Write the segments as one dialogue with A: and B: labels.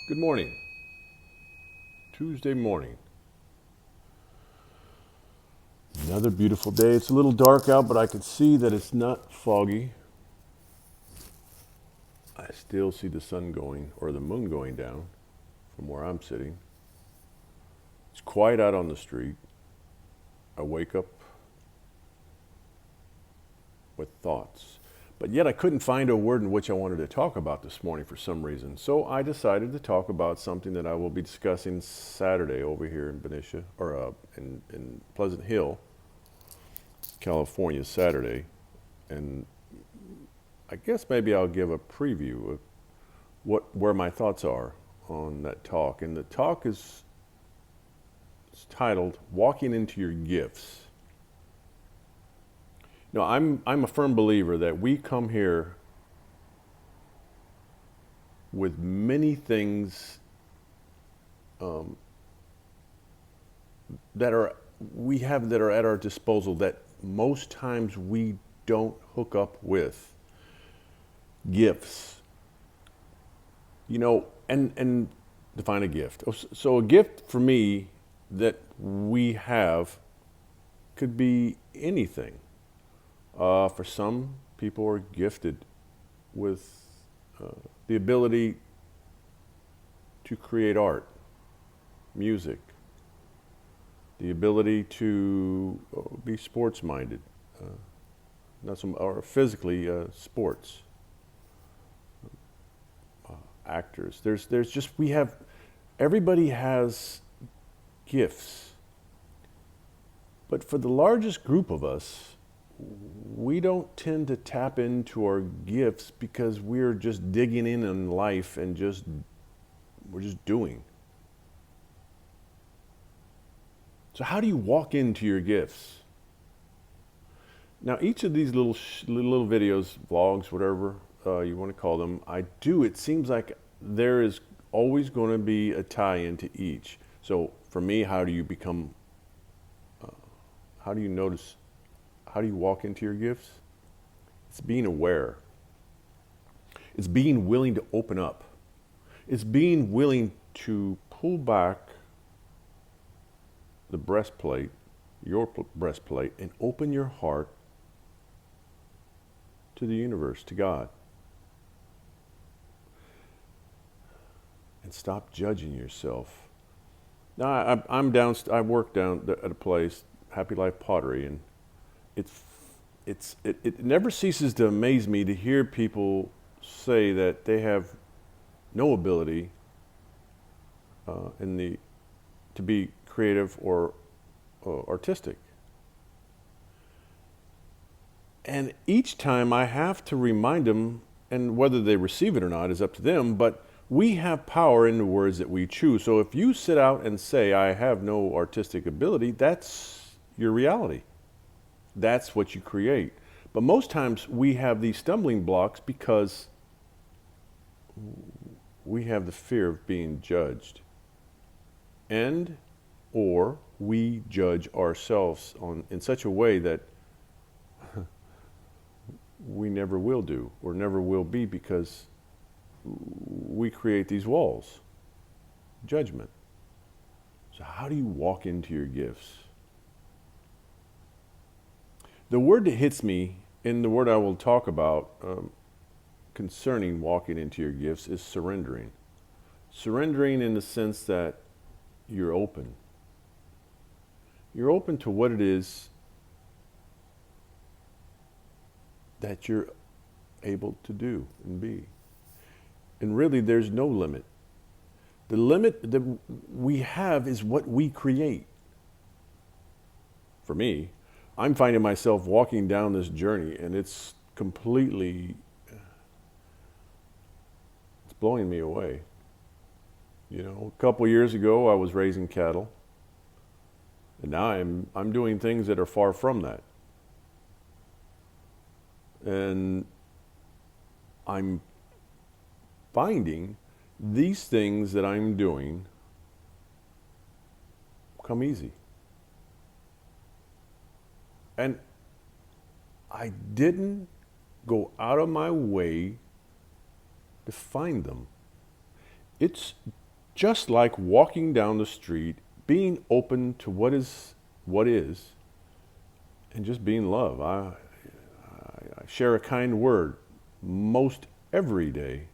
A: Good morning. Tuesday morning. Another beautiful day. It's a little dark out, but I can see that it's not foggy. I still see the sun going, or the moon going down from where I'm sitting. It's quiet out on the street. I wake up with thoughts. But yet I couldn't find a word in which I wanted to talk about this morning for some reason. So I decided to talk about something that I will be discussing Saturday over here in Benicia, or in Pleasant Hill, California, Saturday. And I guess maybe I'll give a preview of where my thoughts are on that talk. And the talk is titled "Walking into Your Gifts." No, I'm a firm believer that we come here with many things that are we have that are at our disposal that most times we don't hook up with. Gifts, and define a gift. So a gift for me that we have could be anything. For some people are gifted with the ability to create art, music, the ability to be sports minded, not some or physically sports actors. There's just we have everybody has gifts, but for the largest group of us, we don't tend to tap into our gifts because we're just digging in life and we're just doing. So how do you walk into your gifts? Now, each of these little videos, vlogs, whatever you want to call them, it seems like there is always going to be a tie-in to each. So for me, how do you notice, how do you walk into your gifts? It's being aware. It's being willing to open up. It's being willing to pull back the breastplate, your breastplate, and open your heart to the universe, to God. And stop judging yourself. Now, I work down at a place, Happy Life Pottery, and it never ceases to amaze me to hear people say that they have no ability to be creative or artistic. And each time I have to remind them, and whether they receive it or not is up to them, but we have power in the words that we choose. So if you sit out and say, I have no artistic ability, that's your reality. That's what you create. But most times we have these stumbling blocks because we have the fear of being judged. And or we judge ourselves in such a way that we never will do or never will be because we create these walls. Judgment. So how do you walk into your gifts? The word that hits me, and the word I will talk about concerning walking into your gifts, is surrendering. Surrendering in the sense that you're open. You're open to what it is that you're able to do and be. And really, there's no limit. The limit that we have is what we create. For me, I'm finding myself walking down this journey, and it's blowing me away. A couple years ago, I was raising cattle, and now I'm doing things that are far from that. And I'm finding these things that I'm doing come easy. And I didn't go out of my way to find them. It's just like walking down the street, being open to what is, and just being love. I share a kind word most every day,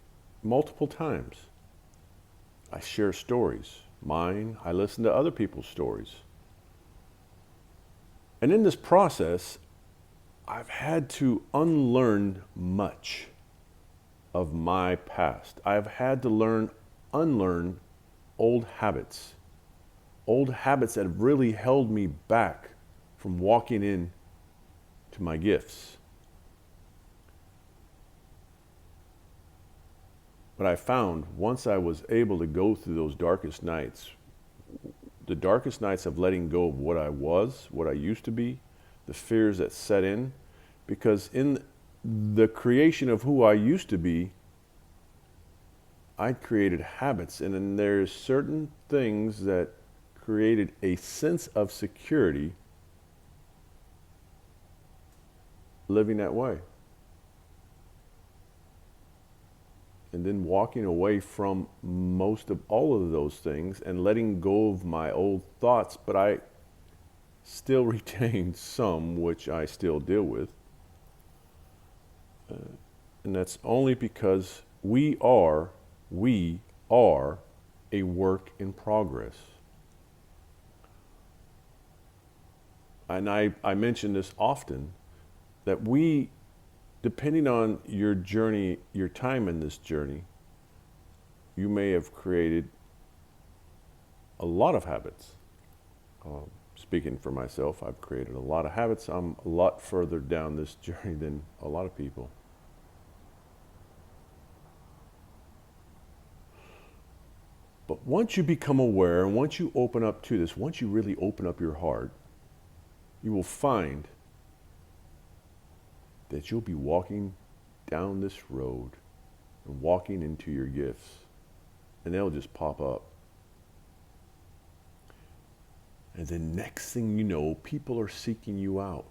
A: multiple times. I share stories, mine. I listen to other people's stories. And in this process, I've had to unlearn much of my past. I've had to unlearn old habits that have really held me back from walking in to my gifts. But I found once I was able to go through those darkest nights, the darkest nights of letting go of what I was, what I used to be, the fears that set in, because in the creation of who I used to be, I'd created habits, and then there's certain things that created a sense of security living that way. And then walking away from most of all of those things and letting go of my old thoughts, but I still retain some which I still deal with. And that's only because we are a work in progress. And I mention this often, that we, depending on your journey, your time in this journey, you may have created a lot of habits. Speaking for myself, I've created a lot of habits. I'm a lot further down this journey than a lot of people. But once you become aware, and once you open up to this, once you really open up your heart, you will find that you'll be walking down this road and walking into your gifts, and they'll just pop up. And then next thing you know, people are seeking you out.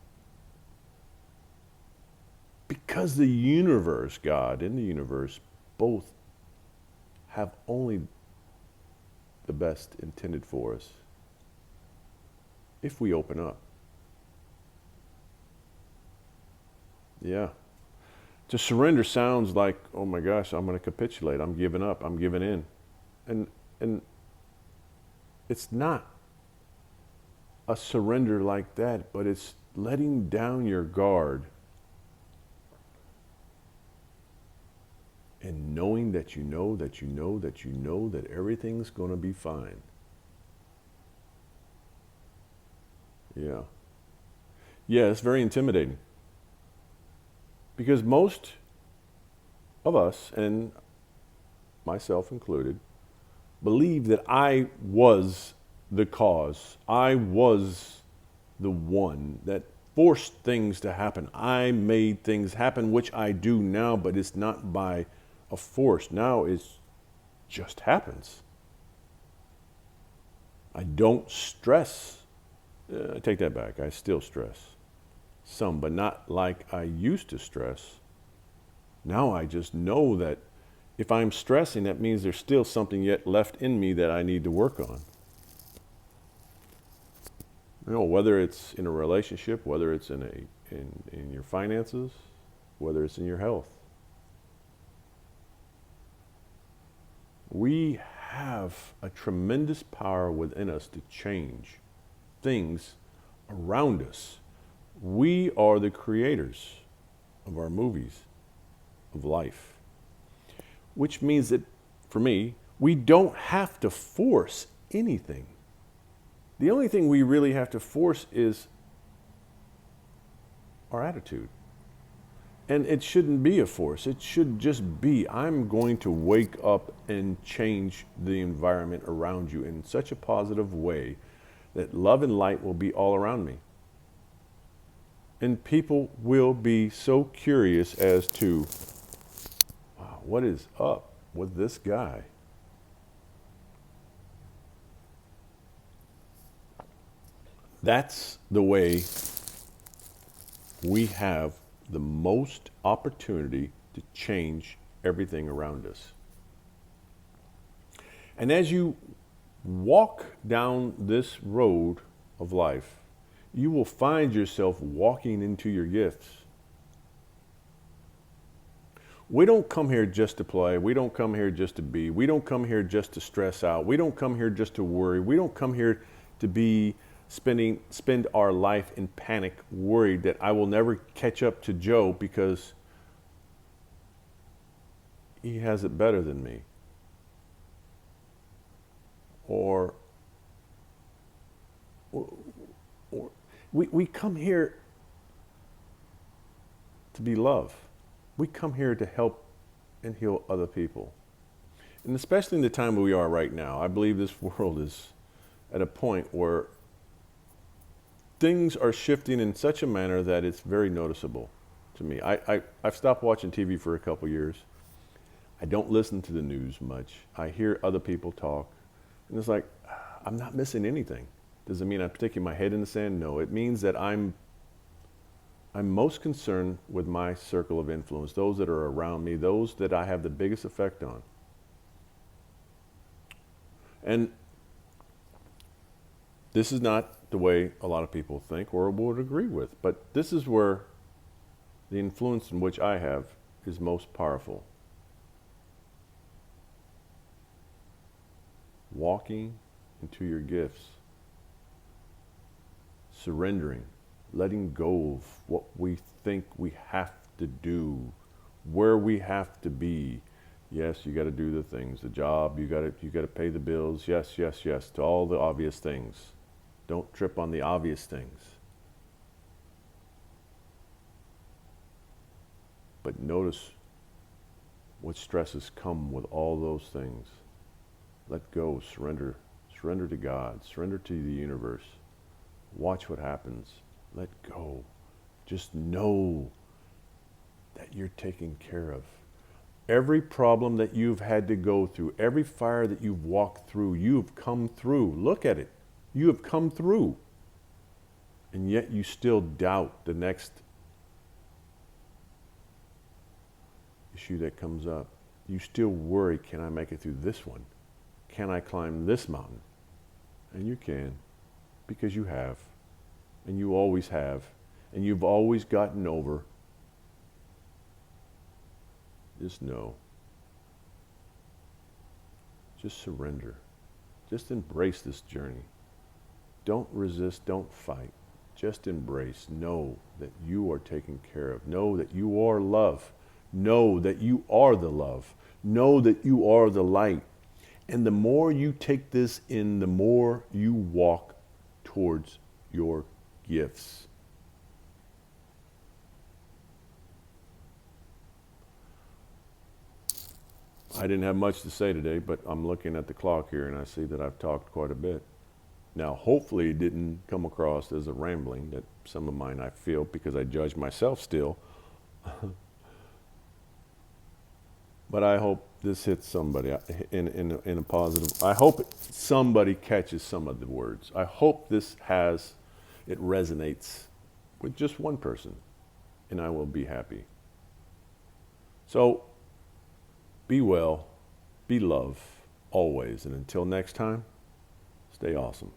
A: Because the universe, God and the universe, both have only the best intended for us if we open up. Yeah. To surrender sounds like, oh my gosh, I'm going to capitulate. I'm giving up. I'm giving in. And it's not a surrender like that, but it's letting down your guard and knowing that you know that you know that you know that everything's going to be fine. Yeah. Yeah, it's very intimidating. Because most of us, and myself included, believe that I was the cause. I was the one that forced things to happen. I made things happen, which I do now, but it's not by a force. Now it just happens. I don't stress. I take that back. I still stress. Some, but not like I used to stress. Now I just know that if I'm stressing, that means there's still something yet left in me that I need to work on. You know, whether it's in a relationship, whether it's in your finances, whether it's in your health. We have a tremendous power within us to change things around us. We are the creators of our movies, of life. Which means that, for me, we don't have to force anything. The only thing we really have to force is our attitude. And it shouldn't be a force. It should just be, I'm going to wake up and change the environment around you in such a positive way that love and light will be all around me. And people will be so curious as to, wow, what is up with this guy? That's the way we have the most opportunity to change everything around us. And as you walk down this road of life, you will find yourself walking into your gifts. We don't come here just to play. We don't come here just to be. We don't come here just to stress out. We don't come here just to worry. We don't come here to be spend our life in panic, worried that I will never catch up to Joe because he has it better than me. Or, or we come here to be love. We come here to help and heal other people. And especially in the time we are right now, I believe this world is at a point where things are shifting in such a manner that it's very noticeable to me. I've stopped watching TV for a couple years. I don't listen to the news much. I hear other people talk. And it's like, I'm not missing anything. Does it mean I'm sticking my head in the sand? No. It means that I'm most concerned with my circle of influence, those that are around me, those that I have the biggest effect on. And this is not the way a lot of people think or would agree with, but this is where the influence in which I have is most powerful. Walking into your gifts, surrendering, letting go of what we think we have to do, where we have to be. Yes, you got to do the things, the job, you got to pay the bills. Yes, yes, yes, to all the obvious things. Don't trip on the obvious things. But notice what stresses come with all those things. Let go, surrender to God, surrender to the universe. Watch what happens. Let go. Just know that you're taken care of. Every problem that you've had to go through, every fire that you've walked through, you've come through. Look at it. You have come through. And yet you still doubt the next issue that comes up. You still worry, can I make it through this one? Can I climb this mountain? And you can, because you have. And you always have. And you've always gotten over. Just know. Just surrender. Just embrace this journey. Don't resist, don't fight. Just embrace. Know that you are taken care of. Know that you are love. Know that you are the love. Know that you are the light. And the more you take this in, the more you walk towards your gifts. I didn't have much to say today, but I'm looking at the clock here and I see that I've talked quite a bit. Now, hopefully it didn't come across as a rambling that some of mine I feel because I judge myself still. But I hope this hits somebody in a positive. I hope somebody catches some of the words. I hope it resonates with just one person, and I will be happy. So, be well, be love, always. And until next time, stay awesome.